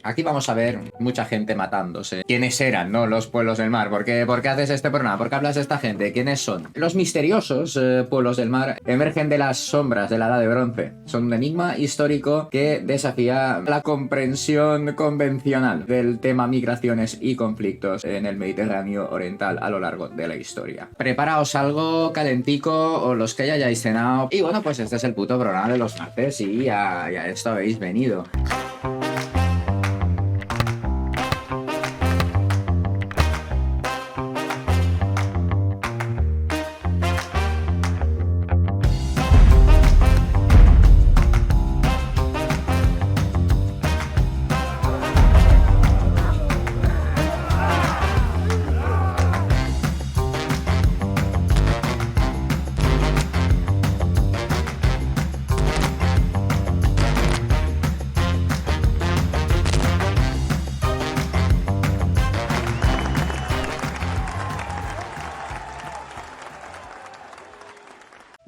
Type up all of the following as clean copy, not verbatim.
Aquí vamos a ver mucha gente matándose. ¿Quiénes eran, no? Los pueblos del mar. ¿Por qué haces este programa? ¿Por qué hablas de esta gente? ¿Quiénes son? Los misteriosos pueblos del mar emergen de las sombras de la Edad de Bronce. Son un enigma histórico que desafía la comprensión convencional del tema migraciones y conflictos en el Mediterráneo oriental a lo largo de la historia. Preparaos algo calentico o los que ya hayáis cenado. Y bueno, pues este es el puto programa de los martes y ya esto habéis venido.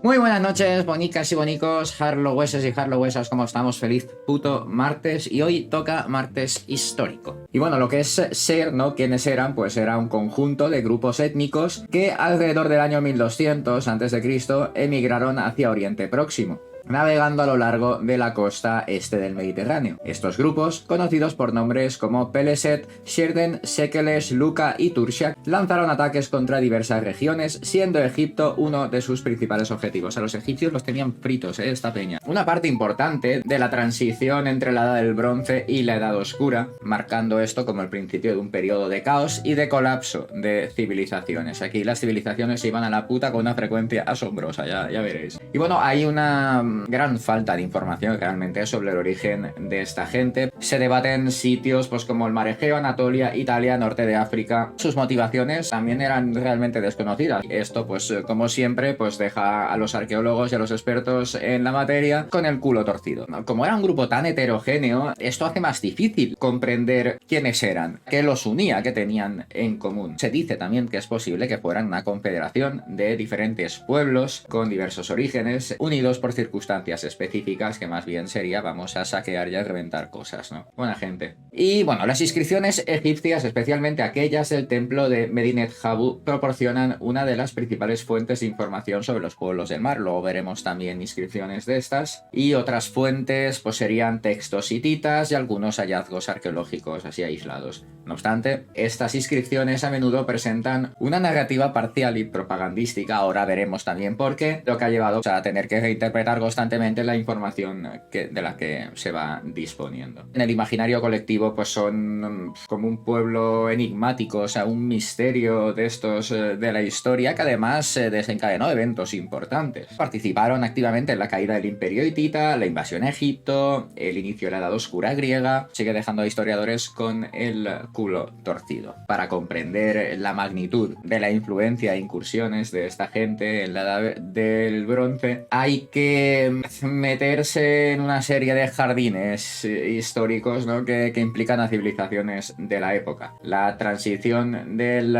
Muy buenas noches, bonicas y bonicos, harlowesses y harlowesas, ¿cómo estamos? Feliz puto martes, y hoy toca martes histórico. Y bueno, lo que es ser, ¿no? ¿Quiénes eran? Pues era un conjunto de grupos étnicos que alrededor del año 1200 a.C. emigraron hacia Oriente Próximo, navegando a lo largo de la costa este del Mediterráneo. Estos grupos, conocidos por nombres como Peleset, Sherden, Sekelesh, Luka y Turshak, lanzaron ataques contra diversas regiones, siendo Egipto uno de sus principales objetivos. A los egipcios los tenían fritos, esta peña. Una parte importante de la transición entre la Edad del Bronce y la Edad Oscura, marcando esto como el principio de un periodo de caos y de colapso de civilizaciones. Aquí las civilizaciones se iban a la puta con una frecuencia asombrosa, ya veréis. Y bueno, hay una gran falta de información realmente sobre el origen de esta gente. Se debaten sitios pues como el Mar Egeo, Anatolia, Italia, norte de África. Sus motivaciones también eran realmente desconocidas. Esto pues como siempre pues deja a los arqueólogos y a los expertos en la materia con el culo torcido. Como era un grupo tan heterogéneo, esto hace más difícil comprender quiénes eran, qué los unía, qué tenían en común. Se dice también que es posible que fueran una confederación de diferentes pueblos con diversos orígenes, unidos por circunstancias específicas, que más bien sería vamos a saquear y a reventar cosas, ¿no? Buena gente. Y bueno, las inscripciones egipcias, especialmente aquellas del templo de Medinet Habu, proporcionan una de las principales fuentes de información sobre los pueblos del mar. Luego veremos también inscripciones de estas. Y otras fuentes pues serían textos hititas y algunos hallazgos arqueológicos así aislados. No obstante, estas inscripciones a menudo presentan una narrativa parcial y propagandística. Ahora veremos también por qué, lo que ha llevado a tener que reinterpretar constantemente la información de la que se va disponiendo. En el imaginario colectivo pues son como un pueblo enigmático, o sea, un misterio de estos de la historia, que además desencadenó eventos importantes. Participaron activamente en la caída del Imperio Hitita, la invasión a Egipto, el inicio de la Edad Oscura griega. Sigue dejando a historiadores con el culo torcido. Para comprender la magnitud de la influencia e incursiones de esta gente en la Edad del Bronce, hay que meterse en una serie de jardines históricos, ¿no? que implican a civilizaciones de la época. La transición del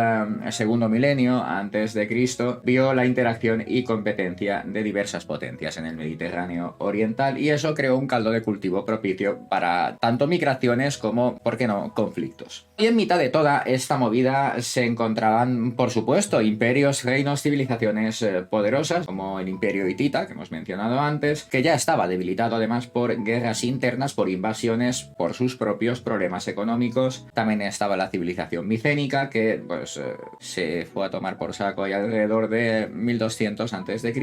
segundo milenio antes de Cristo vio la interacción y competencia de diversas potencias en el Mediterráneo oriental, y eso creó un caldo de cultivo propicio para tanto migraciones como, ¿por qué no?, conflictos. Y en mitad de toda esta movida se encontraban, por supuesto, imperios, reinos, civilizaciones poderosas, como el Imperio Hitita, que hemos mencionado antes, que ya estaba debilitado además por guerras internas, por invasiones, por sus propios problemas económicos. También estaba la civilización micénica, que pues se fue a tomar por saco y alrededor de 1200 a.C.,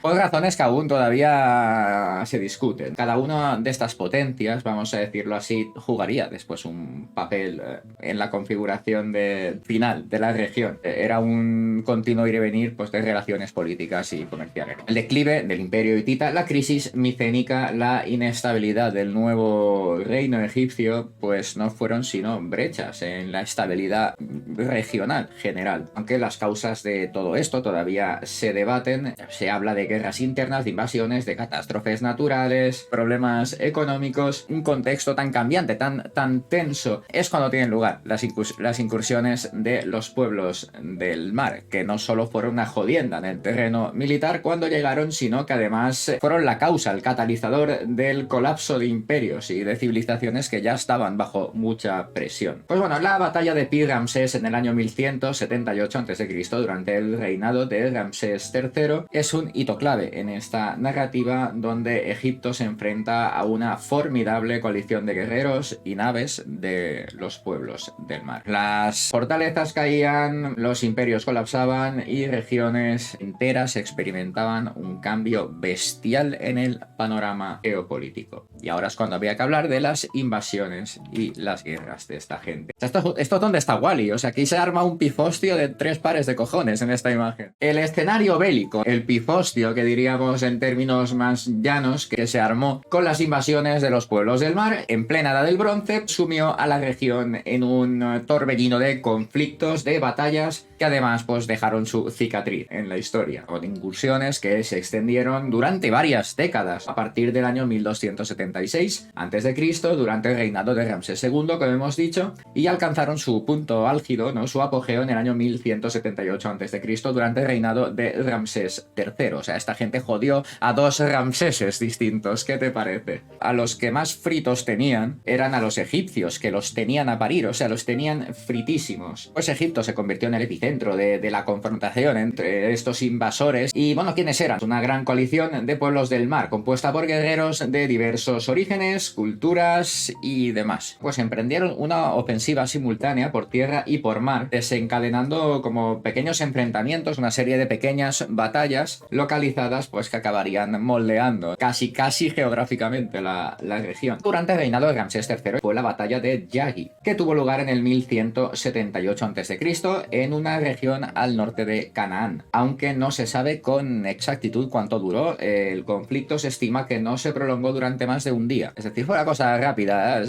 por razones que aún todavía se discuten. Cada una de estas potencias, vamos a decirlo así, jugaría después un papel en la configuración final de la región. Era un continuo ir y venir pues, de relaciones políticas y comerciales. El declive del Imperio Hitita, la crisis micénica, la inestabilidad del nuevo reino egipcio, pues no fueron sino brechas en la estabilidad regional general. Aunque las causas de todo esto todavía se debaten, se habla de guerras internas, de invasiones, de catástrofes naturales, problemas económicos. Un contexto tan cambiante, tan tenso, es cuando tienen lugar las incursiones de los pueblos del mar, que no solo fueron una jodienda en el terreno militar cuando llegaron, sino que además fueron fueron la causa, el catalizador del colapso de imperios y de civilizaciones que ya estaban bajo mucha presión. Pues bueno, la batalla de Pi-Ramsés en el año 1178 a.C., durante el reinado de Ramsés III, es un hito clave en esta narrativa donde Egipto se enfrenta a una formidable coalición de guerreros y naves de los pueblos del mar. Las fortalezas caían, los imperios colapsaban y regiones enteras experimentaban un cambio bestial en el panorama geopolítico. Y ahora es cuando había que hablar de las invasiones y las guerras de esta gente. Esto es donde está Wally, o sea, aquí se arma un pifostio de 3 pares de cojones en esta imagen. El escenario bélico, el pifostio que diríamos en términos más llanos, que se armó con las invasiones de los pueblos del mar en plena edad del bronce, sumió a la región en un torbellino de conflictos, de batallas que además pues dejaron su cicatriz en la historia, con incursiones que se extendieron durante varias décadas, a partir del año 1276 a.C., durante el reinado de Ramsés II, como hemos dicho, y alcanzaron su punto álgido, ¿no?, su apogeo en el año 1178 a.C., durante el reinado de Ramsés III. O sea, esta gente jodió a 2 Ramséses distintos, ¿qué te parece? A los que más fritos tenían eran a los egipcios, que los tenían a parir, o sea, los tenían fritísimos. Pues Egipto se convirtió en el epicentro de la confrontación entre estos invasores. Y bueno, ¿quiénes eran? Una gran coalición de pueblos del mar, compuesta por guerreros de diversos orígenes, culturas y demás. Pues emprendieron una ofensiva simultánea por tierra y por mar, desencadenando como pequeños enfrentamientos, una serie de pequeñas batallas localizadas, pues que acabarían moldeando casi geográficamente la región. Durante el reinado de Ramsés III fue la batalla de Yagi, que tuvo lugar en el 1178 a.C. en una región al norte de Canaán. Aunque no se sabe con exactitud cuánto duró, el conflicto se estima que no se prolongó durante más de un día. Es decir, fue una cosa rápida,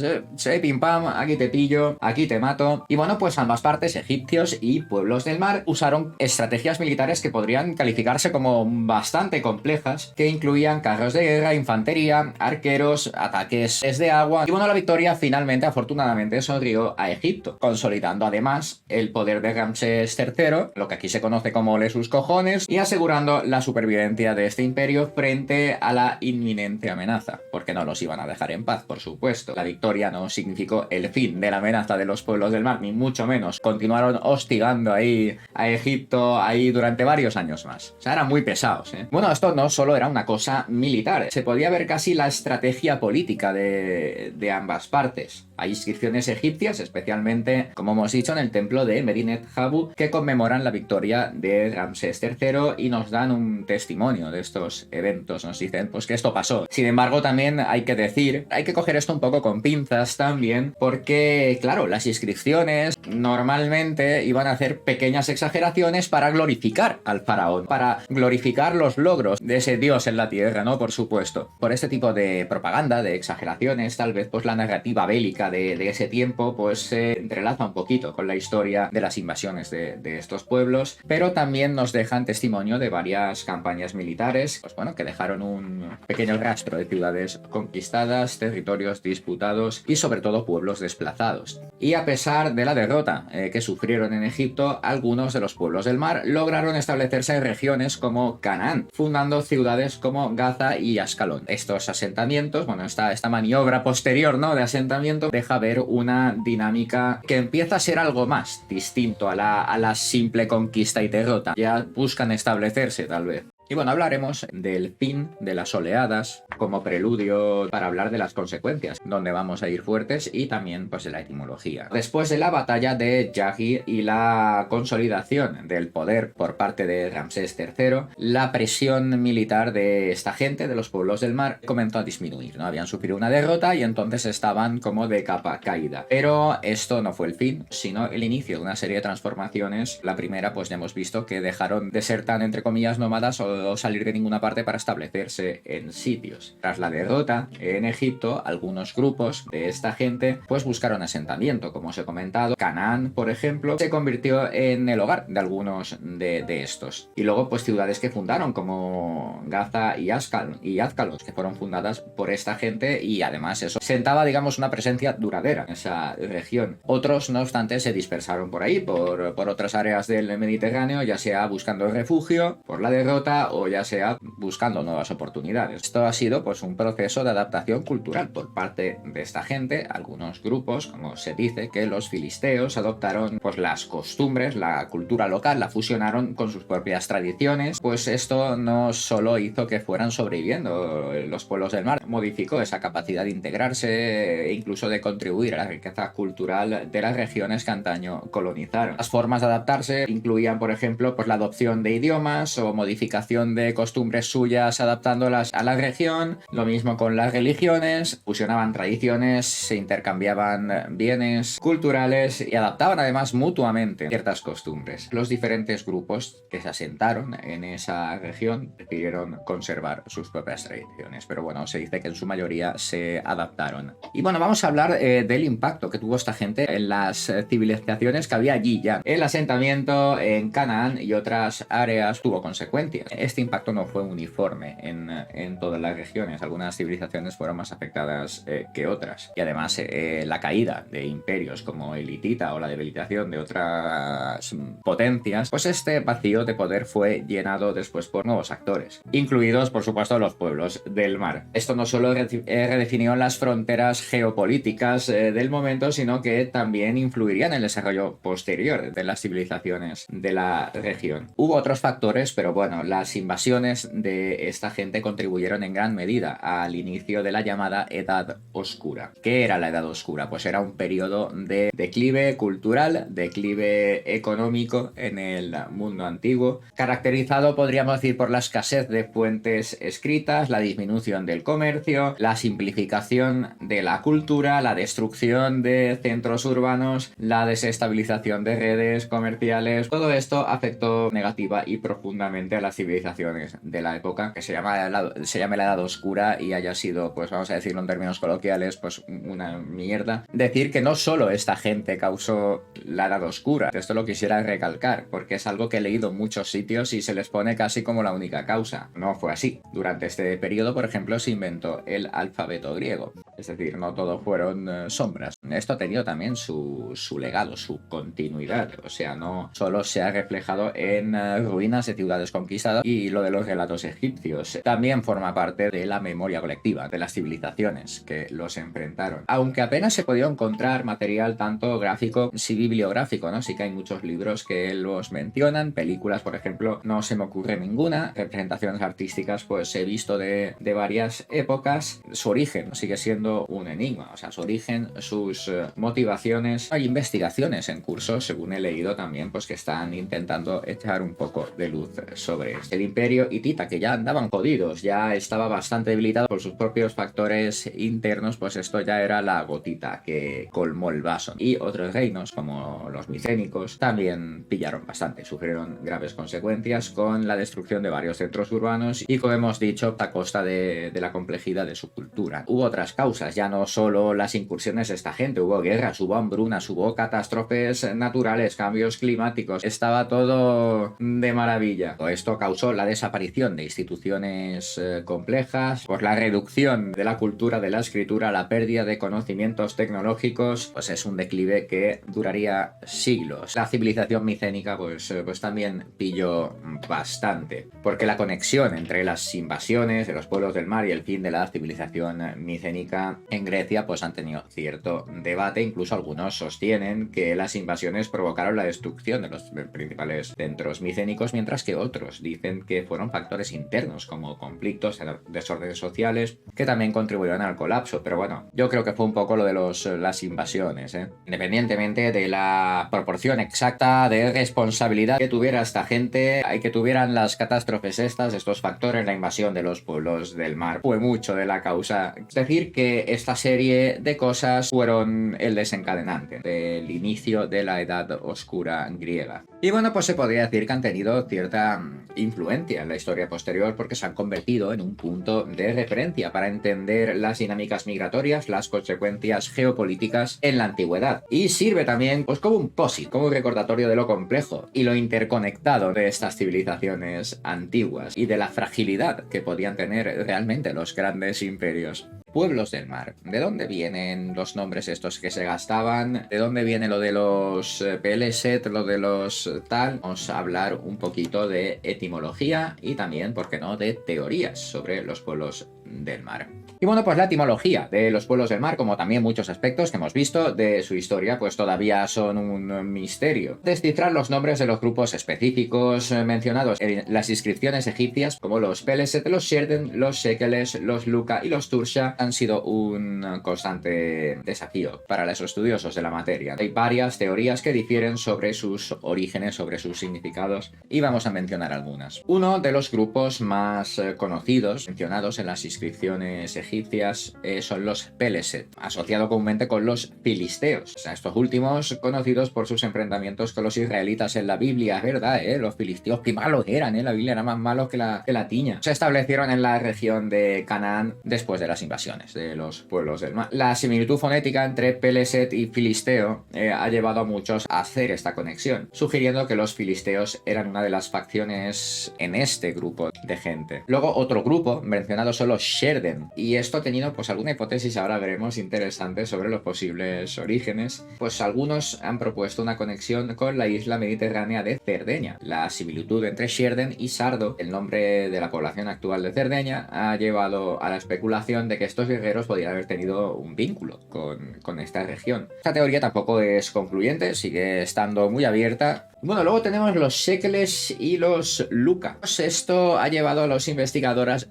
pim pam, aquí te pillo, aquí te mato. Y bueno, pues ambas partes, egipcios y pueblos del mar, usaron estrategias militares que podrían calificarse como bastante complejas, que incluían carros de guerra, infantería, arqueros, ataques desde agua. Y bueno, la victoria finalmente, afortunadamente, sonrió a Egipto, consolidando además el poder de Ramsés III, lo que aquí se conoce como le sus cojones, y asegurando la supervivencia de este imperio frente a la inminente amenaza, porque no los iban a dejar en paz, por supuesto. La victoria no significó el fin de la amenaza de los pueblos del mar, ni mucho menos. Continuaron hostigando ahí a Egipto ahí durante varios años más. O sea, eran muy pesados, ¿eh? Bueno, esto no solo era una cosa militar, se podía ver casi la estrategia política de ambas partes. Hay inscripciones egipcias, especialmente, como hemos dicho, en el templo de Medinet Habu, que conmemoran la victoria de Ramsés III y nos dan un testimonio de estos eventos. Nos dicen pues que esto pasó. Sin embargo, también hay que decir, hay que coger esto un poco con pinzas también, porque, claro, las inscripciones normalmente iban a hacer pequeñas exageraciones para glorificar al faraón, para glorificar los logros de ese dios en la tierra, ¿no? Por supuesto. Por este tipo de propaganda, de exageraciones, tal vez pues la narrativa bélica de ese tiempo pues se entrelaza un poquito con la historia de las invasiones de estos pueblos, pero también nos dejan testimonio de varias campañas militares, pues bueno, que dejaron un pequeño rastro de ciudades conquistadas, territorios disputados y sobre todo pueblos desplazados. Y a pesar de la derrota que sufrieron en Egipto, algunos de los pueblos del mar lograron establecerse en regiones como Canaán, fundando ciudades como Gaza y Ascalón. Estos asentamientos, bueno, esta maniobra posterior, ¿no?, de asentamiento deja ver una dinámica que empieza a ser algo más distinto a la simple conquista y derrota. Ya buscan establecerse, tal vez. Y bueno, hablaremos del fin de las oleadas como preludio para hablar de las consecuencias, donde vamos a ir fuertes, y también pues de la etimología. Después de la batalla de Yagi y la consolidación del poder por parte de Ramsés III, la presión militar de esta gente, de los pueblos del mar, comenzó a disminuir, ¿no? Habían sufrido una derrota y entonces estaban como de capa caída. Pero esto no fue el fin, sino el inicio de una serie de transformaciones. La primera, pues ya hemos visto que dejaron de ser tan, entre comillas, nómadas o salir de ninguna parte para establecerse en sitios. Tras la derrota en Egipto, algunos grupos de esta gente pues buscaron asentamiento, como os he comentado. Canaán, por ejemplo, se convirtió en el hogar de algunos de estos. Y luego pues ciudades que fundaron como Gaza y Azcalos, que fueron fundadas por esta gente, y además eso sentaba, digamos, una presencia duradera en esa región. Otros, no obstante, se dispersaron por ahí, por otras áreas del Mediterráneo, ya sea buscando refugio por la derrota cultura o ya sea buscando nuevas oportunidades. Esto ha sido pues un proceso de adaptación cultural por parte de esta gente. Algunos grupos, como se dice, que los filisteos adoptaron pues las costumbres, la cultura local, la fusionaron con sus propias tradiciones. Pues esto no solo hizo que fueran sobreviviendo los pueblos del mar, modificó esa capacidad de integrarse e incluso de contribuir a la riqueza cultural de las regiones que antaño colonizaron. Las formas de adaptarse incluían, por ejemplo, pues la adopción de idiomas o modificación de costumbres suyas adaptándolas a la región. Lo mismo con las religiones, fusionaban tradiciones, se intercambiaban bienes culturales y adaptaban además mutuamente ciertas costumbres. Los diferentes grupos que se asentaron en esa región decidieron conservar sus propias tradiciones, pero bueno, se dice que en su mayoría se adaptaron. Y bueno, vamos a hablar del impacto que tuvo esta gente en las civilizaciones que había allí ya. El asentamiento en Canaán y otras áreas tuvo consecuencias. Este impacto no fue uniforme en todas las regiones. Algunas civilizaciones fueron más afectadas que otras. Y además la caída de imperios como el hitita o la debilitación de otras potencias, pues este vacío de poder fue llenado después por nuevos actores, incluidos por supuesto los pueblos del mar. Esto no solo redefinió las fronteras geopolíticas del momento, sino que también influiría en el desarrollo posterior de las civilizaciones de la región. Hubo otros factores, pero bueno, las invasiones de esta gente contribuyeron en gran medida al inicio de la llamada Edad Oscura. ¿Qué era la Edad Oscura? Pues era un periodo de declive cultural, declive económico en el mundo antiguo, caracterizado, podríamos decir, por la escasez de fuentes escritas, la disminución del comercio, la simplificación de la cultura, la destrucción de centros urbanos, la desestabilización de redes comerciales. Todo esto afectó negativa y profundamente a las civilizaciones de la época, que se llame la Edad Oscura y haya sido, pues vamos a decirlo en términos coloquiales, pues una mierda. Decir que no solo esta gente causó la Edad Oscura, esto lo quisiera recalcar, porque es algo que he leído en muchos sitios y se les pone casi como la única causa. No fue así. Durante este periodo, por ejemplo, se inventó el alfabeto griego. Es decir, no todo fueron sombras. Esto ha tenido también su legado, su continuidad. O sea, no solo se ha reflejado en ruinas de ciudades conquistadas y lo de los relatos egipcios. También forma parte de la memoria colectiva de las civilizaciones que los enfrentaron. Aunque apenas se podía encontrar material tanto gráfico sí bibliográfico, ¿no? Sí que hay muchos libros que los mencionan, películas, por ejemplo, no se me ocurre ninguna. Representaciones artísticas, pues he visto de varias épocas. Su origen sigue siendo un enigma, o sea, su origen, sus motivaciones. Hay investigaciones en curso, según he leído también, pues que están intentando echar un poco de luz sobre esto. El imperio hitita, que ya andaban jodidos, ya estaba bastante debilitado por sus propios factores internos, pues esto ya era la gotita que colmó el vaso. Y otros reinos, como los micénicos, también pillaron bastante, sufrieron graves consecuencias con la destrucción de varios centros urbanos y, como hemos dicho, a costa de la complejidad de su cultura. Hubo otras causas, ya no solo las incursiones de esta gente, hubo guerras, hubo hambrunas, hubo catástrofes naturales, cambios climáticos, estaba todo de maravilla. Todo esto causó la desaparición de instituciones complejas, por la reducción de la cultura de la escritura, la pérdida de conocimientos tecnológicos, pues es un declive que duraría siglos. La civilización micénica pues también pilló bastante, porque la conexión entre las invasiones de los pueblos del mar y el fin de la civilización micénica en Grecia pues han tenido cierto debate. Incluso algunos sostienen que las invasiones provocaron la destrucción de los principales centros micénicos, mientras que otros dicen que fueron factores internos como conflictos, desórdenes sociales, que también contribuyeron al colapso. Pero bueno, yo creo que fue un poco lo de las invasiones, independientemente de la proporción exacta de responsabilidad que tuviera esta gente y que tuvieran las catástrofes estos factores, la invasión de los pueblos del mar fue mucho de la causa. Es decir, que esta serie de cosas fueron el desencadenante del inicio de la Edad Oscura griega. Y bueno, pues se podría decir que han tenido cierta influencia en la historia posterior, porque se han convertido en un punto de referencia para entender las dinámicas migratorias, las consecuencias geopolíticas en la antigüedad. Y sirve también pues como un POSIT, como un recordatorio de lo complejo y lo interconectado de estas civilizaciones antiguas y de la fragilidad que podían tener realmente los grandes imperios. Pueblos del mar. ¿De dónde vienen los nombres estos que se gastaban? ¿De dónde viene lo de los Peleset, lo de los tal? Vamos a hablar un poquito de etimología y también, ¿por qué no?, de teorías sobre los pueblos del mar. Y bueno, pues la etimología de los pueblos del mar, como también muchos aspectos que hemos visto de su historia, pues todavía son un misterio. Descifrar los nombres de los grupos específicos mencionados en las inscripciones egipcias, como los Peleset, los Sherden, los Shekeles, los Luca y los Tursha, han sido un constante desafío para los estudiosos de la materia. Hay varias teorías que difieren sobre sus orígenes, sobre sus significados, y vamos a mencionar algunas. Uno de los grupos más conocidos, mencionados en las inscripciones egipcias, son los Peleset, asociado comúnmente con los filisteos. O sea, estos últimos conocidos por sus enfrentamientos con los israelitas en la Biblia, es verdad, los filisteos, qué malos eran, la Biblia era más malo que la tiña. Se establecieron en la región de Canaán después de las invasiones de los pueblos del mar. La similitud fonética entre Peleset y filisteo ha llevado a muchos a hacer esta conexión, sugiriendo que los filisteos eran una de las facciones en este grupo de gente. Luego otro grupo mencionado son los Sherden, y esto ha tenido pues alguna hipótesis, ahora veremos, interesante sobre los posibles orígenes. Pues algunos han propuesto una conexión con la isla mediterránea de Cerdeña. La similitud entre Sherden y Sardo, el nombre de la población actual de Cerdeña, ha llevado a la especulación de que estos guerreros podrían haber tenido un vínculo con esta región. Esta teoría tampoco es concluyente, sigue estando muy abierta. Bueno, luego tenemos los Shekeles y los Luca. Esto ha llevado a los investigadores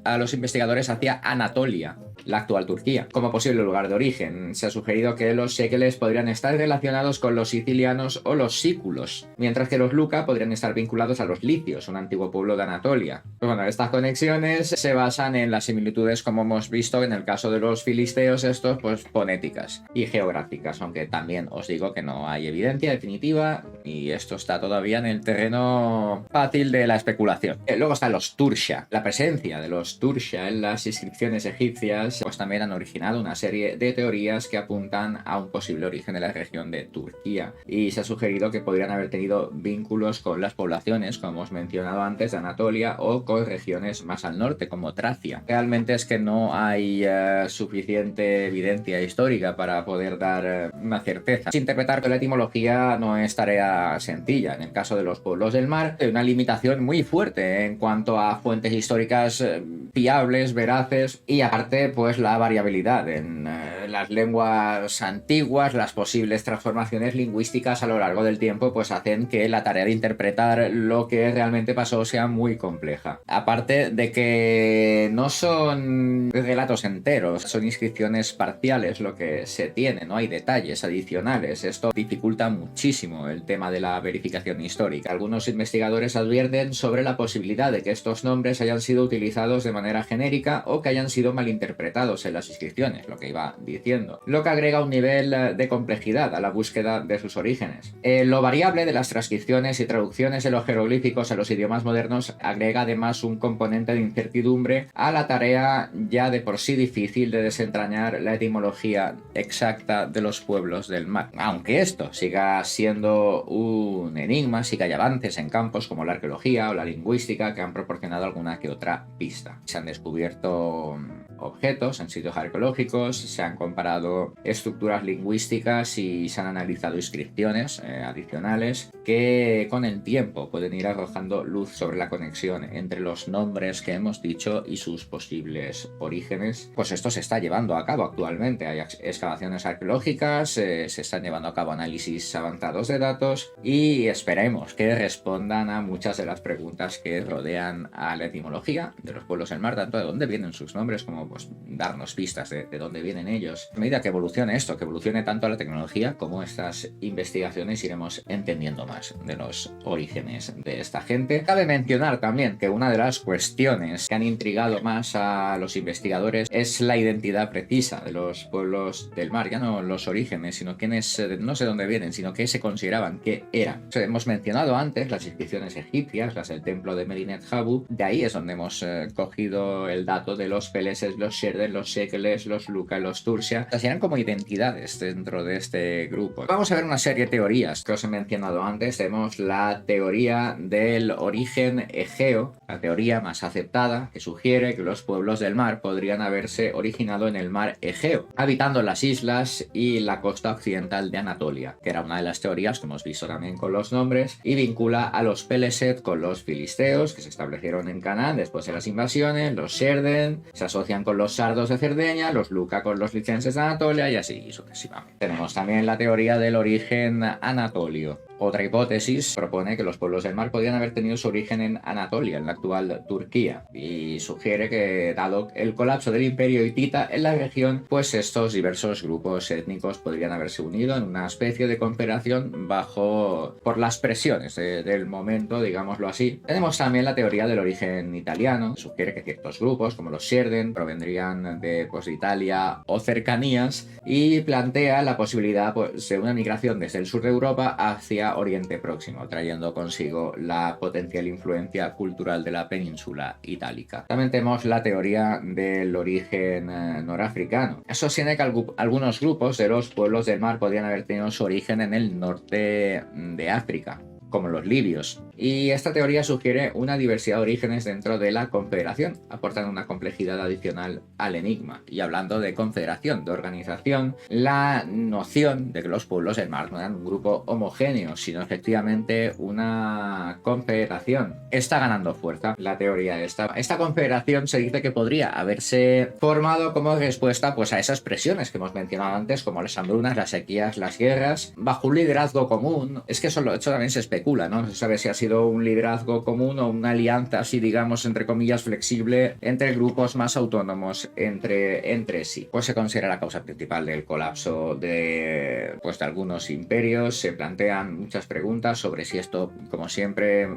hacia Anatolia, la actual Turquía, como posible lugar de origen. Se ha sugerido que los Shekeles podrían estar relacionados con los sicilianos o los sículos, mientras que los Luca podrían estar vinculados a los licios, un antiguo pueblo de Anatolia. Pues bueno, estas conexiones se basan en las similitudes, como hemos visto en el caso de los filisteos, estos pues fonéticas y geográficas, aunque también os digo que no hay evidencia definitiva y esto está todavía en el terreno fácil de la especulación. Luego están los Tursha. La presencia de los Tursha en las inscripciones egipcias pues también han originado una serie de teorías que apuntan a un posible origen de la región de Turquía, y se ha sugerido que podrían haber tenido vínculos con las poblaciones, como hemos mencionado antes, de Anatolia, o con regiones más al norte, como Tracia. Realmente es que no hay suficiente evidencia histórica para poder dar una certeza. Interpretar que la etimología no es tarea sencilla. En el caso de los pueblos del mar, hay una limitación muy fuerte en cuanto a fuentes históricas fiables, veraces, y aparte pues la variabilidad en las lenguas antiguas, las posibles transformaciones lingüísticas a lo largo del tiempo pues hacen que la tarea de interpretar lo que realmente pasó sea muy compleja. Aparte de que no son relatos enteros, son inscripciones parciales lo que se tiene, no hay detalles adicionales. Esto dificulta muchísimo el tema de la verificación histórica. Algunos investigadores advierten sobre la posibilidad de que estos nombres hayan sido utilizados de manera genérica o que hayan sido malinterpretados en las inscripciones, lo que iba diciendo, lo que agrega un nivel de complejidad a la búsqueda de sus orígenes. Lo variable de las transcripciones y traducciones de los jeroglíficos a los idiomas modernos agrega además un componente de incertidumbre a la tarea ya de por sí difícil de desentrañar la etimología exacta de los pueblos del mar. Aunque esto siga siendo un enigma, sí que hay avances en campos como la arqueología o la lingüística que han proporcionado alguna que otra pista. Se han descubierto objetos en sitios arqueológicos, se han comparado estructuras lingüísticas y se han analizado inscripciones adicionales que con el tiempo pueden ir arrojando luz sobre la conexión entre los nombres que hemos dicho y sus posibles orígenes. Pues esto se está llevando a cabo actualmente. Hay excavaciones arqueológicas, se están llevando a cabo análisis avanzados de datos y esperemos que respondan a muchas de las preguntas que rodean a la etimología de los pueblos del mar, tanto de dónde vienen sus nombres como pues darnos pistas de dónde vienen ellos. A medida que evolucione esto, que evolucione tanto la tecnología como estas investigaciones, iremos entendiendo más de los orígenes de esta gente. Cabe mencionar también que una de las cuestiones que han intrigado más a los investigadores es la identidad precisa de los pueblos del mar, ya no los orígenes, sino quiénes, no sé dónde vienen, sino qué se consideraban, qué eran. hemos mencionado antes, las inscripciones egipcias, las del templo de Medinet Habu, de ahí es donde hemos cogido el dato de los Peleses, los Sherden, los Sekeles, los Luca, los Turcia. Eran como identidades dentro de este grupo. Vamos a ver una serie de teorías que os he mencionado antes. Tenemos la teoría del origen egeo, la teoría más aceptada, que sugiere que los pueblos del mar podrían haberse originado en el mar Egeo, habitando las islas y la costa occidental de Anatolia, que era una de las teorías que hemos visto también con los nombres, y vincula a los Peleset con los filisteos, que se establecieron en Canaán después de las invasiones, los Sherden se asocian con los sardos de Cerdeña, los Luca con los licenses de Anatolia y así sucesivamente. Tenemos también la teoría del origen anatolio. Otra hipótesis propone que los pueblos del mar podrían haber tenido su origen en Anatolia, en la actual Turquía, y sugiere que, dado el colapso del imperio hitita en la región, pues estos diversos grupos étnicos podrían haberse unido en una especie de confederación por las presiones del momento, digámoslo así. Tenemos también la teoría del origen italiano, que sugiere que ciertos grupos, como los Sherden, provendrían de Italia o cercanías, y plantea la posibilidad de una migración desde el sur de Europa hacia Oriente Próximo, trayendo consigo la potencial influencia cultural de la península itálica. También tenemos la teoría del origen norafricano. Sostiene que algunos grupos de los pueblos del mar podrían haber tenido su origen en el norte de África, como los libios. Y esta teoría sugiere una diversidad de orígenes dentro de la confederación, aportando una complejidad adicional al enigma. Y hablando de confederación, de organización, la noción de que los pueblos del mar no eran un grupo homogéneo, sino efectivamente una confederación, está ganando fuerza. La teoría esta confederación se dice que podría haberse formado como respuesta pues a esas presiones que hemos mencionado antes, como las hambrunas, las sequías, las guerras, bajo un liderazgo común. Es que eso también se especula, ¿no? No se sabe si ha sido un liderazgo común o una alianza así, digamos, entre comillas, flexible entre grupos más autónomos entre sí. Pues se considera la causa principal del colapso de algunos imperios. Se plantean muchas preguntas sobre si esto, como siempre,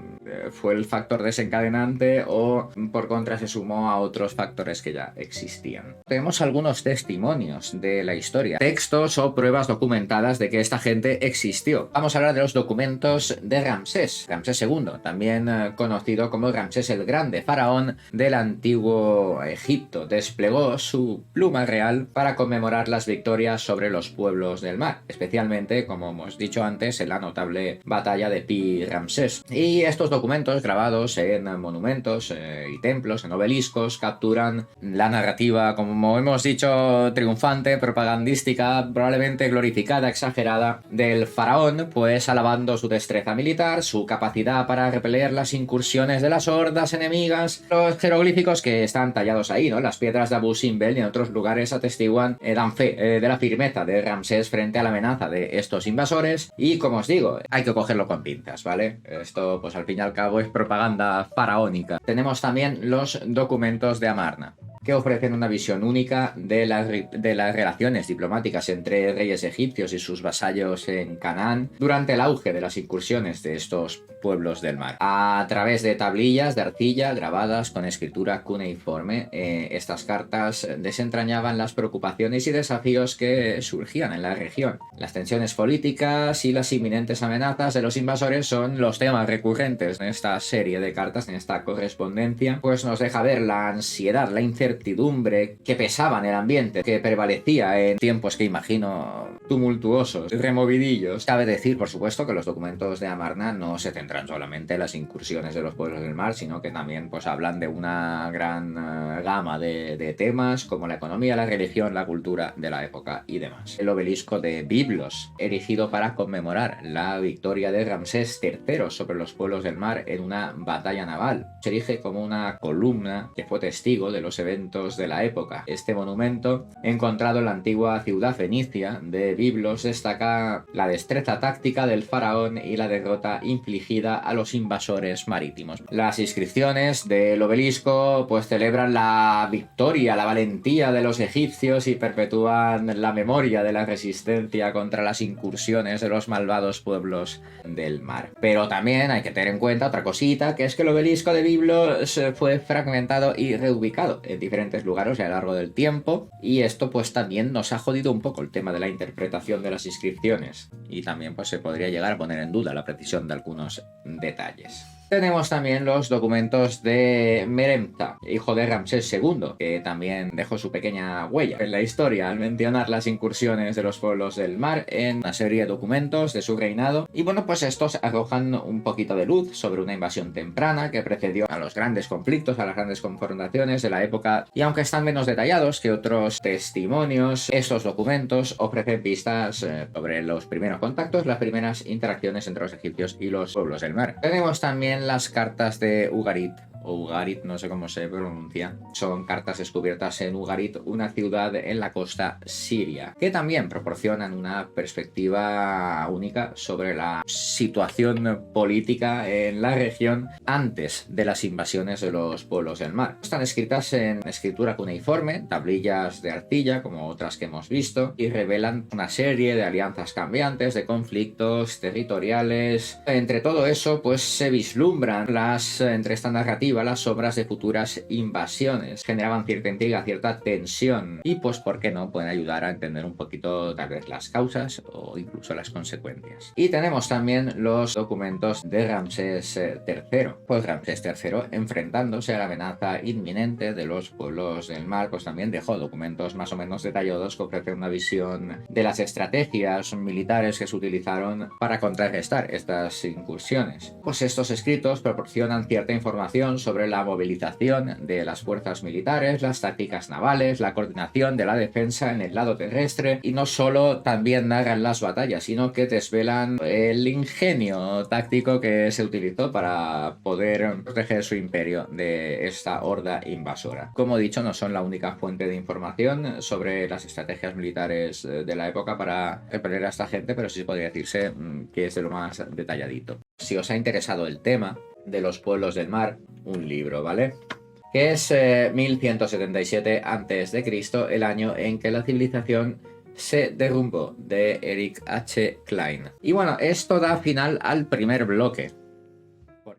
fue el factor desencadenante o por contra se sumó a otros factores que ya existían. Tenemos algunos testimonios de la historia, textos o pruebas documentadas de que esta gente existió. Vamos a hablar de los documentos de Ramsés II, también conocido como Ramsés el Grande, faraón del antiguo Egipto. Desplegó su pluma real para conmemorar las victorias sobre los pueblos del mar, especialmente, como hemos dicho antes, en la notable batalla de Pi Ramsés. Y estos documentos, grabados en monumentos y templos, en obeliscos, capturan la narrativa, como hemos dicho, triunfante, propagandística, probablemente glorificada, exagerada, del faraón, pues alabando su destreza militar, su capacidad para repeler las incursiones de las hordas enemigas. Los jeroglíficos que están tallados ahí, ¿no? Las piedras de Abu Simbel y en otros lugares atestiguan, dan fe de la firmeza de Ramsés frente a la amenaza de estos invasores. Y como os digo, hay que cogerlo con pinzas, ¿vale? Esto, pues al fin y al cabo, es propaganda faraónica. Tenemos también los documentos de Amarna, que ofrecen una visión única de las relaciones diplomáticas entre reyes egipcios y sus vasallos en Canaán durante el auge de las incursiones de estos pueblos del mar. A través de tablillas de arcilla grabadas con escritura cuneiforme, estas cartas desentrañaban las preocupaciones y desafíos que surgían en la región. Las tensiones políticas y las inminentes amenazas de los invasores son los temas recurrentes en esta serie de cartas, en esta correspondencia, pues nos deja ver la ansiedad, la incertidumbre que pesaba en el ambiente, que prevalecía en tiempos que imagino tumultuosos, removidillos. Cabe decir, por supuesto, que los documentos de Amarna no se centran solamente en las incursiones de los pueblos del mar, sino que también pues hablan de una gran gama de temas como la economía, la religión, la cultura de la época y demás. El obelisco de Biblos, erigido para conmemorar la victoria de Ramsés III sobre los pueblos del mar en una batalla naval, se erige como una columna que fue testigo de los eventos de la época. Este monumento, encontrado en la antigua ciudad fenicia de Biblos, destaca la destreza táctica del faraón y la derrota infligida a los invasores marítimos. Las inscripciones del obelisco pues celebran la victoria, la valentía de los egipcios y perpetúan la memoria de la resistencia contra las incursiones de los malvados pueblos del mar. Pero también hay que tener en cuenta otra cosita, que es que el obelisco de Biblos fue fragmentado y reubicado en diferentes lugares a lo largo del tiempo, y esto pues también nos ha jodido un poco el tema de la interpretación de las inscripciones. y también pues se podría llegar a poner en duda la precisión de algunos detalles. Tenemos también los documentos de Meremta, hijo de Ramsés II, que también dejó su pequeña huella en la historia al mencionar las incursiones de los pueblos del mar en una serie de documentos de su reinado. Y bueno, pues estos arrojan un poquito de luz sobre una invasión temprana que precedió a los grandes conflictos, a las grandes confrontaciones de la época. Y aunque están menos detallados que otros testimonios, estos documentos ofrecen pistas sobre los primeros contactos, las primeras interacciones entre los egipcios y los pueblos del mar. Tenemos también las cartas de Ugarit, o Ugarit, no sé cómo se pronuncia. Son cartas descubiertas en Ugarit, una ciudad en la costa siria, que también proporcionan una perspectiva única sobre la situación política en la región antes de las invasiones de los pueblos del mar. Están escritas en escritura cuneiforme, tablillas de arcilla, como otras que hemos visto, y revelan una serie de alianzas cambiantes, de conflictos territoriales. Entre todo eso, pues se vislumbran entre esta narrativa las sombras de futuras invasiones. Generaban cierta intriga, cierta tensión y pues por qué no pueden ayudar a entender un poquito tal vez las causas o incluso las consecuencias. Y tenemos también los documentos de Ramsés III. Pues Ramsés III, enfrentándose a la amenaza inminente de los pueblos del mar, pues también dejó documentos más o menos detallados que ofrecen una visión de las estrategias militares que se utilizaron para contrarrestar estas incursiones. Pues estos escritos proporcionan cierta información sobre la movilización de las fuerzas militares, las tácticas navales, la coordinación de la defensa en el lado terrestre, y no solo también narran las batallas, sino que desvelan el ingenio táctico que se utilizó para poder proteger su imperio de esta horda invasora. Como he dicho, no son la única fuente de información sobre las estrategias militares de la época para repeler a esta gente, pero sí podría decirse que es de lo más detalladito. Si os ha interesado el tema de los pueblos del mar, un libro, ¿vale? Que es 1177 a.C., el año en que la civilización se derrumbó, de Eric H. Klein. Y bueno, esto da final al primer bloque.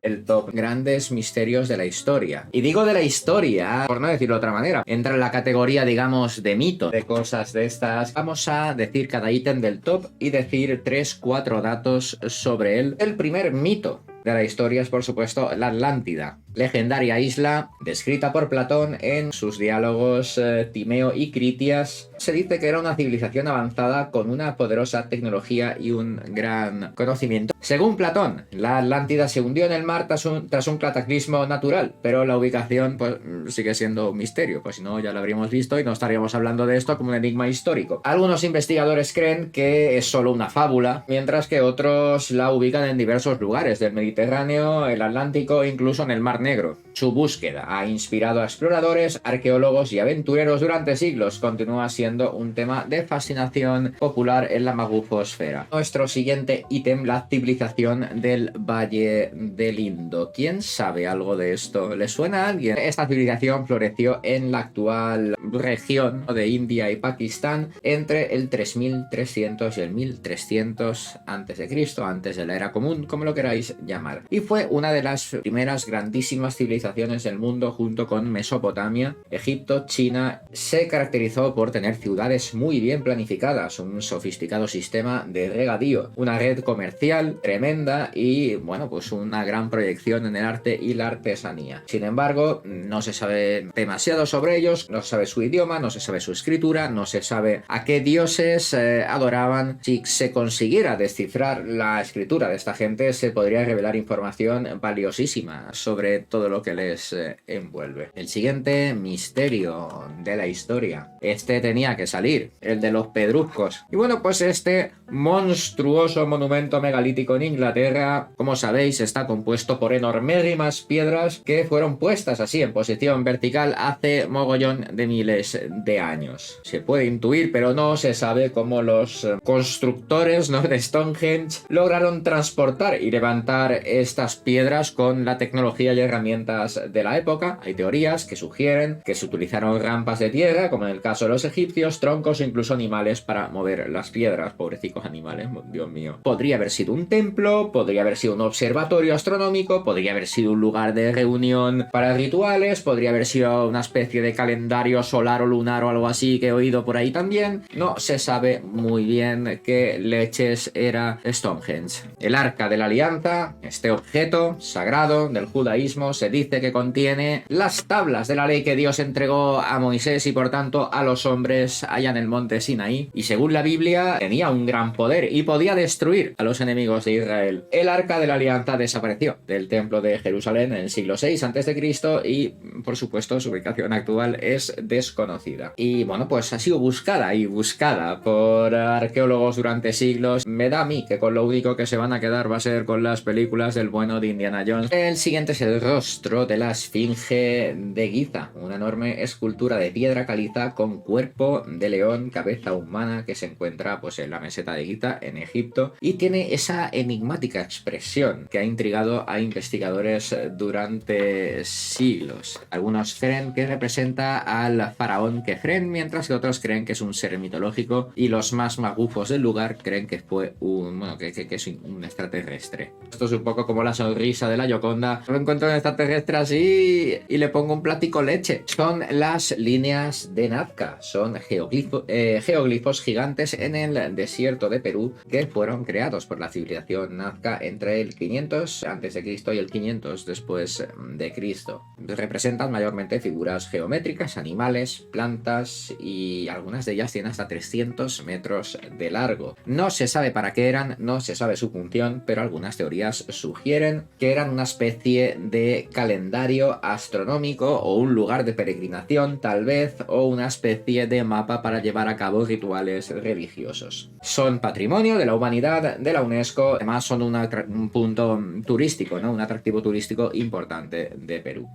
El top grandes misterios de la historia. Y digo de la historia, por no decirlo de otra manera. Entra en la categoría, digamos, de mito, de cosas de estas. Vamos a decir cada ítem del top y decir 3-4 datos sobre él. El primer mito de la historia es, por supuesto, la Atlántida, legendaria isla descrita por Platón en sus diálogos Timeo y Critias. Se dice que era una civilización avanzada con una poderosa tecnología y un gran conocimiento. Según Platón, la Atlántida se hundió en el mar tras un cataclismo natural, pero la ubicación pues sigue siendo un misterio, pues si no ya lo habríamos visto y no estaríamos hablando de esto como un enigma histórico. Algunos investigadores creen que es solo una fábula, mientras que otros la ubican en diversos lugares del Mediterráneo, el Atlántico e incluso en el Mar Negro. Su búsqueda ha inspirado a exploradores, arqueólogos y aventureros durante siglos. Continúa siendo un tema de fascinación popular en la magufosfera. Nuestro siguiente ítem, la civilización del Valle del Indo. ¿Quién sabe algo de esto? ¿Le suena a alguien? Esta civilización floreció en la actual región de India y Pakistán entre el 3300 y el 1300 a.C., antes de la era común, como lo queráis llamar. Y fue una de las primeras grandísimas civilizaciones del mundo junto con Mesopotamia, Egipto, China. Se caracterizó por tener ciudades muy bien planificadas, un sofisticado sistema de regadío, una red comercial tremenda y, bueno, pues una gran proyección en el arte y la artesanía. Sin embargo, no se sabe demasiado sobre ellos, no se sabe su idioma, no se sabe su escritura, no se sabe a qué dioses adoraban. Si se consiguiera descifrar la escritura de esta gente, se podría revelar información valiosísima sobre todo lo que les envuelve. El siguiente misterio de la historia. Este tenía que salir, el de los pedruscos. Y bueno, pues este monstruoso monumento megalítico en Inglaterra, como sabéis, está compuesto por enormérrimas piedras que fueron puestas así en posición vertical hace mogollón de miles de años. Se puede intuir, pero no se sabe cómo los constructores, ¿no?, de Stonehenge lograron transportar y levantar estas piedras con la tecnología y herramientas de la época. Hay teorías que sugieren que se utilizaron rampas de tierra, como en el caso de los egipcios, troncos e incluso animales para mover las piedras, pobrecicos Los animales, Dios mío. Podría haber sido un templo, podría haber sido un observatorio astronómico, podría haber sido un lugar de reunión para rituales, podría haber sido una especie de calendario solar o lunar o algo así que he oído por ahí también. No se sabe muy bien qué leches era Stonehenge. El Arca de la Alianza, este objeto sagrado del judaísmo, se dice que contiene las tablas de la ley que Dios entregó a Moisés y por tanto a los hombres allá en el monte Sinaí, y según la Biblia tenía un gran poder y podía destruir a los enemigos de Israel. El Arca de la Alianza desapareció del templo de Jerusalén en el siglo VI a.C. y por supuesto su ubicación actual es desconocida. Y bueno, pues ha sido buscada y buscada por arqueólogos durante siglos. Me da a mí que con lo único que se van a quedar va a ser con las películas del bueno de Indiana Jones. El siguiente es el rostro de la Esfinge de Giza, una enorme escultura de piedra caliza con cuerpo de león, cabeza humana, que se encuentra pues en la meseta de Giza en Egipto y tiene esa enigmática expresión que ha intrigado a investigadores durante siglos. Algunos creen que representa al faraón Kefren, mientras que otros creen que es un ser mitológico, y los más magufos del lugar creen que fue que es un extraterrestre. Esto es un poco como la sonrisa de la Gioconda. Me encuentro un extraterrestre así y le pongo un platico leche. Son las líneas de Nazca, son geoglifos gigantes en el desierto de Perú que fueron creados por la civilización Nazca entre el 500 a.C. y el 500 después de Cristo. Representan mayormente figuras geométricas, animales, plantas, y algunas de ellas tienen hasta 300 metros de largo. No se sabe para qué eran, no se sabe su función, pero algunas teorías sugieren que eran una especie de calendario astronómico o un lugar de peregrinación tal vez, o una especie de mapa para llevar a cabo rituales religiosos. Son patrimonio de la humanidad de la UNESCO, además son un punto turístico, ¿no? Un atractivo turístico importante de Perú.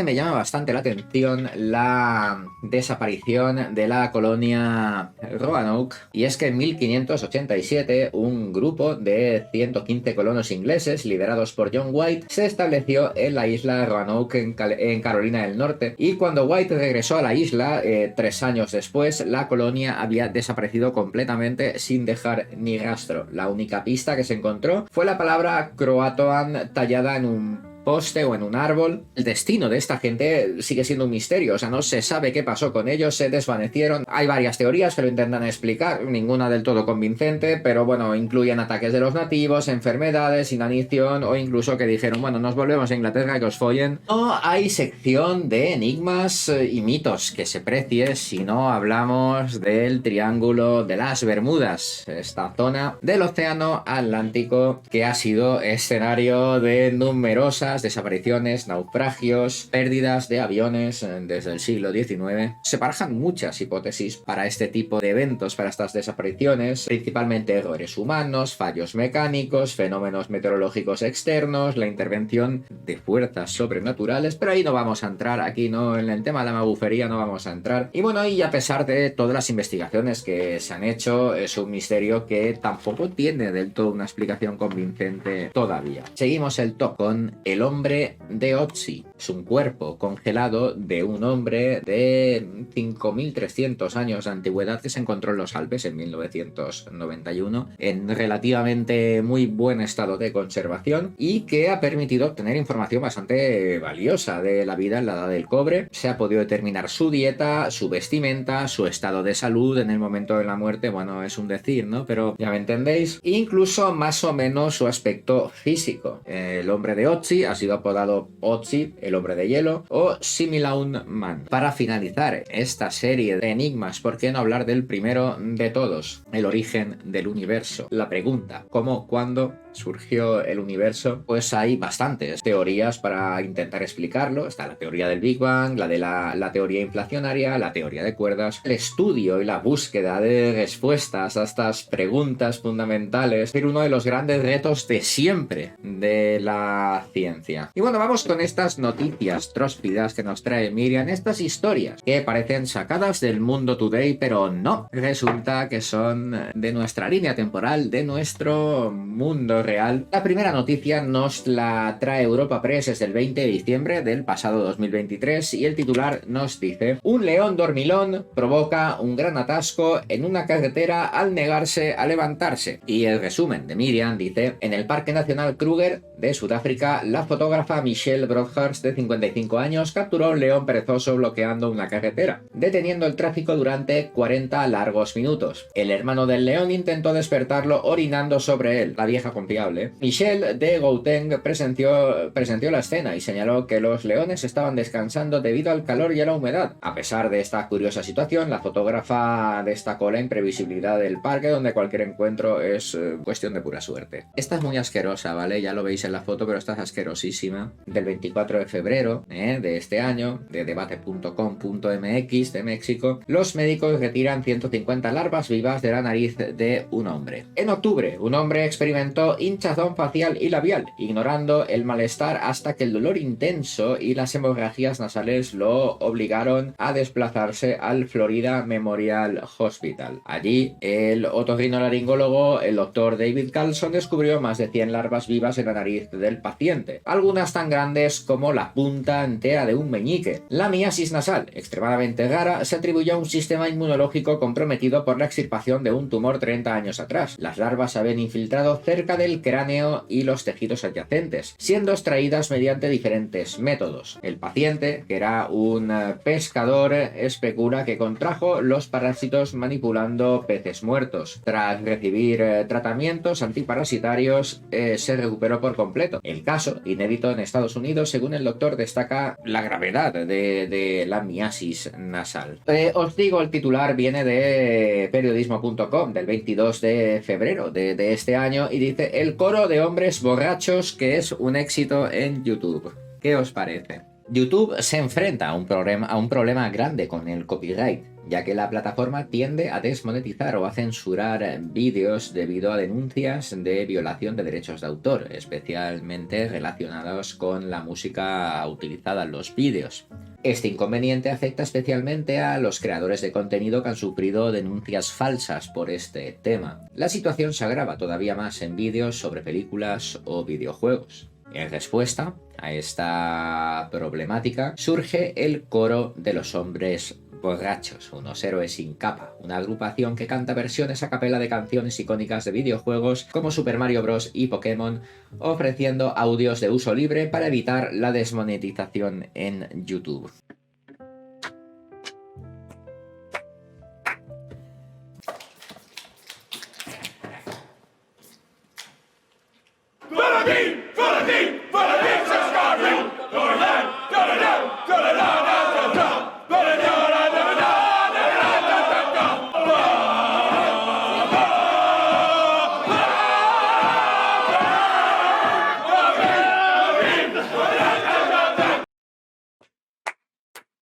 Me llama bastante la atención la desaparición de la colonia Roanoke, y es que en 1587 un grupo de 115 colonos ingleses liderados por John White se estableció en la isla Roanoke en Carolina del Norte, y cuando White regresó a la isla 3 años después, la colonia había desaparecido completamente sin dejar ni rastro. La única pista que se encontró fue la palabra Croatoan tallada en un poste o en un árbol. El destino de esta gente sigue siendo un misterio, o sea, no se sabe qué pasó con ellos, se desvanecieron. Hay varias teorías que lo intentan explicar, ninguna del todo convincente, pero bueno, incluyen ataques de los nativos, enfermedades, inanición, o incluso que dijeron, bueno, nos volvemos a Inglaterra, que os follen. No hay sección de enigmas y mitos que se precie si no hablamos del Triángulo de las Bermudas, esta zona del océano Atlántico que ha sido escenario de numerosas desapariciones, naufragios, pérdidas de aviones desde el siglo XIX. Se barajan muchas hipótesis para este tipo de eventos, para estas desapariciones, principalmente errores humanos, fallos mecánicos, fenómenos meteorológicos externos, la intervención de fuerzas sobrenaturales, pero ahí no vamos a entrar, aquí no, en el tema de la magufería no vamos a entrar. Y bueno, y a pesar de todas las investigaciones que se han hecho, es un misterio que tampoco tiene del todo una explicación convincente todavía. Seguimos el top con el hombre de Otzi. Es un cuerpo congelado de un hombre de 5.300 años de antigüedad que se encontró en los Alpes en 1991 en relativamente muy buen estado de conservación, y que ha permitido obtener información bastante valiosa de la vida en la Edad del Cobre. Se ha podido determinar su dieta, su vestimenta, su estado de salud en el momento de la muerte, bueno, es un decir, ¿no? Pero ya me entendéis. E incluso más o menos su aspecto físico. El hombre de Otzi ha sido apodado Otzi, el hombre de hielo, o Similaun Man. Para finalizar esta serie de enigmas, ¿por qué no hablar del primero de todos? El origen del universo. La pregunta, ¿cómo, cuándo surgió el universo? Pues hay bastantes teorías para intentar explicarlo. Está la teoría del Big Bang, la de la teoría inflacionaria, la teoría de cuerdas. El estudio y la búsqueda de respuestas a estas preguntas fundamentales es uno de los grandes retos de siempre de la ciencia. Y bueno, vamos con estas noticias tróspidas que nos trae Miriam, estas historias que parecen sacadas del Mundo Today, pero no. Resulta que son de nuestra línea temporal, de nuestro mundo real. La primera noticia nos la trae Europa Press desde el 20 de diciembre del pasado 2023 y el titular nos dice: un león dormilón provoca un gran atasco en una carretera al negarse a levantarse. Y el resumen de Miriam dice: en el Parque Nacional Kruger de Sudáfrica, la fotógrafa Michelle Broadhurst, de 55 años, capturó un león perezoso bloqueando una carretera, deteniendo el tráfico durante 40 largos minutos. El hermano del león intentó despertarlo orinando sobre él, la vieja confiable. Michelle de Gauteng presenció la escena y señaló que los leones estaban descansando debido al calor y a la humedad. A pesar de esta curiosa situación, la fotógrafa destacó la imprevisibilidad del parque, donde cualquier encuentro es cuestión de pura suerte. Esta es muy asquerosa, ¿vale? Ya lo veis en la foto, pero esta es asquerosísima. Del 24 de febrero de este año, de debate.com.mx de México, los médicos retiran 150 larvas vivas de la nariz de un hombre. En octubre, un hombre experimentó hinchazón facial y labial, ignorando el malestar hasta que el dolor intenso y las hemorragias nasales lo obligaron a desplazarse al Florida Memorial Hospital. Allí, el otorrinolaringólogo, el doctor David Carlson, descubrió más de 100 larvas vivas en la nariz del paciente, algunas tan grandes como la punta entera de un meñique. La miasis nasal, extremadamente rara, se atribuyó a un sistema inmunológico comprometido por la extirpación de un tumor 30 años atrás. Las larvas se habían infiltrado cerca del cráneo y los tejidos adyacentes, siendo extraídas mediante diferentes métodos. El paciente, que era un pescador, especula que contrajo los parásitos manipulando peces muertos. Tras recibir tratamientos antiparasitarios, se recuperó por completo. El caso, inédito en Estados Unidos, según el doctor, destaca la gravedad de la miasis nasal. Os digo, el titular viene de periodismo.com del 22 de febrero de este año y dice: el coro de hombres borrachos que es un éxito en YouTube. ¿Qué os parece? YouTube se enfrenta a un problema grande con el copyright, ya que la plataforma tiende a desmonetizar o a censurar vídeos debido a denuncias de violación de derechos de autor, especialmente relacionados con la música utilizada en los vídeos. Este inconveniente afecta especialmente a los creadores de contenido que han sufrido denuncias falsas por este tema. La situación se agrava todavía más en vídeos sobre películas o videojuegos. En respuesta a esta problemática surge el coro de los hombres borrachos, unos héroes sin capa, una agrupación que canta versiones a capela de canciones icónicas de videojuegos como Super Mario Bros. Y Pokémon, ofreciendo audios de uso libre para evitar la desmonetización en YouTube.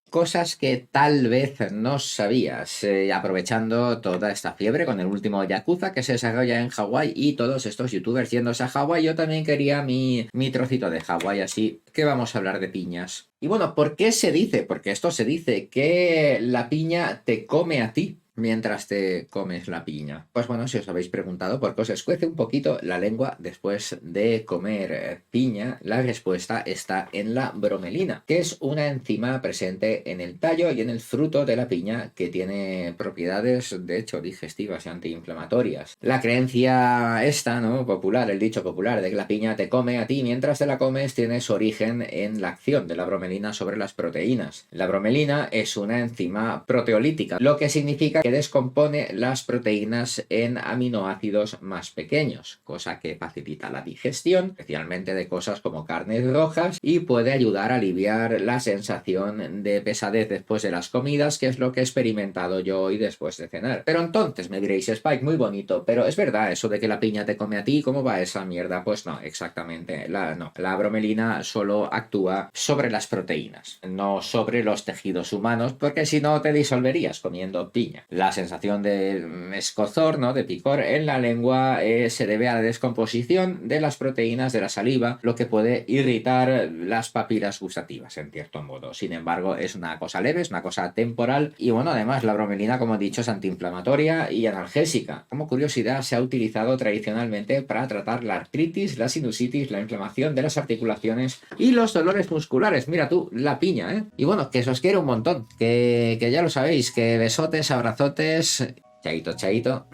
Cosas que tal vez no sabías, aprovechando toda esta fiebre con el último Yakuza que se desarrolla en Hawái y todos estos youtubers yéndose a Hawái. Yo también quería mi trocito de Hawái, así que vamos a hablar de piñas. Y bueno, ¿por qué se dice? Porque esto se dice que la piña te come a ti mientras te comes la piña. Pues bueno, si os habéis preguntado por qué os escuece un poquito la lengua después de comer piña, la respuesta está en la bromelina, que es una enzima presente en el tallo y en el fruto de la piña que tiene propiedades, de hecho, digestivas y antiinflamatorias. La creencia esta, ¿no?, popular, el dicho popular de que la piña te come a ti mientras te la comes, tiene su origen en la acción de la bromelina sobre las proteínas. La bromelina es una enzima proteolítica, lo que significa que descompone las proteínas en aminoácidos más pequeños, cosa que facilita la digestión, especialmente de cosas como carnes rojas, y puede ayudar a aliviar la sensación de pesadez después de las comidas, que es lo que he experimentado yo hoy después de cenar. Pero entonces me diréis: Spike, muy bonito, pero ¿es verdad eso de que la piña te come a ti? ¿Cómo va esa mierda? Pues no, exactamente. La bromelina solo actúa sobre las proteínas, no sobre los tejidos humanos, porque si no te disolverías comiendo piña. La sensación de escozor, ¿no? De picor en la lengua se debe a la descomposición de las proteínas de la saliva, lo que puede irritar las papilas gustativas, en cierto modo. Sin embargo, es una cosa leve, es una cosa temporal. Y bueno, además, la bromelina, como he dicho, es antiinflamatoria y analgésica. Como curiosidad, se ha utilizado tradicionalmente para tratar la artritis, la sinusitis, la inflamación de las articulaciones y los dolores musculares. Mira tú, la piña, ¿eh? Y bueno, que os quiero un montón, que ya lo sabéis, que besotes, abrazotes, chaito, chaito.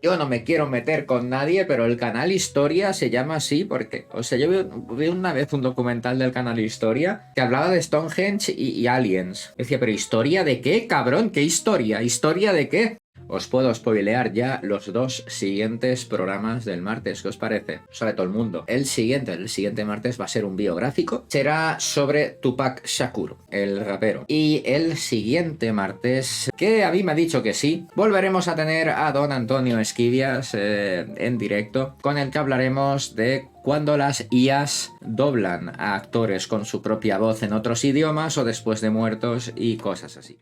Yo no me quiero meter con nadie, pero el canal Historia se llama así porque, o sea, yo vi una vez un documental del canal Historia que hablaba de Stonehenge y aliens. Decía, pero ¿historia de qué, cabrón? ¿Qué historia? ¿Historia de qué? Os puedo spoilear ya los 2 siguientes programas del martes, ¿qué os parece? Sabe todo el mundo. El siguiente martes va a ser un biográfico. Será sobre Tupac Shakur, el rapero. Y el siguiente martes, que a mí me ha dicho que sí, volveremos a tener a don Antonio Esquivias en directo, con el que hablaremos de cuando las IAs doblan a actores con su propia voz en otros idiomas o después de muertos y cosas así.